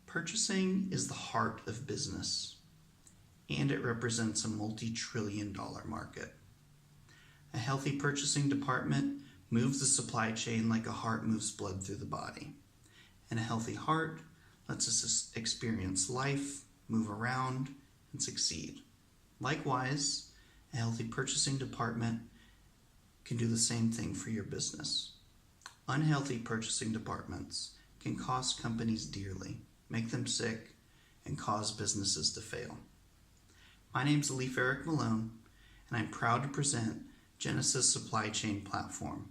Purchasing is the heart of business, and it represents a multi-trillion-dollar market. A healthy purchasing department moves the supply chain like a heart moves blood through the body. And a healthy heart lets us experience life, move around, and succeed. Likewise, a healthy purchasing department can do the same thing for your business. Unhealthy purchasing departments can cost companies dearly, make them sick, and cause businesses to fail. My name is Leif Eric Malone, and I'm proud to present Genesis Supply Chain Platform.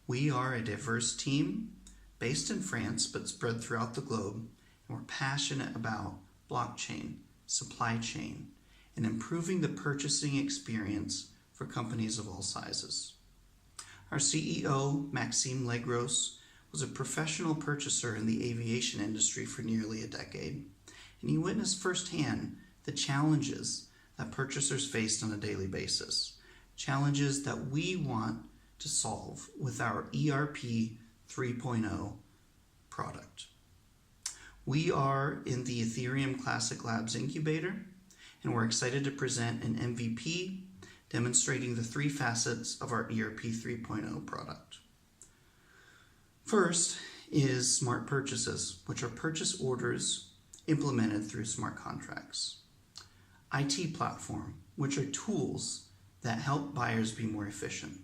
We are a diverse team based in France but spread throughout the globe, and we're passionate about blockchain, supply chain, and improving the purchasing experience for companies of all sizes. Our CEO, Maxime Legros, was a professional purchaser in the aviation industry for nearly a decade, and he witnessed firsthand the challenges that purchasers faced on a daily basis, challenges that we want to solve with our ERP 3.0 product. We are in the Ethereum Classic Labs incubator, and we're excited to present an MVP demonstrating the three facets of our ERP 3.0 product. First is smart purchases, which are purchase orders implemented through smart contracts. IT platform, which are tools that help buyers be more efficient.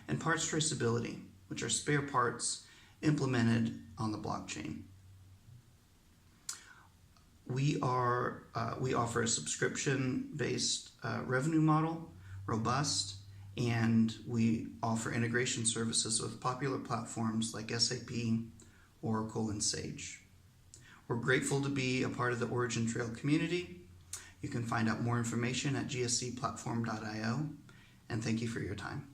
And parts traceability, which are spare parts implemented on the blockchain. We offer a subscription-based revenue model, robust, and we offer integration services with popular platforms like SAP, Oracle, and Sage. We're grateful to be a part of the OriginTrail community. You can find out more information at gscplatform.io, and thank you for your time.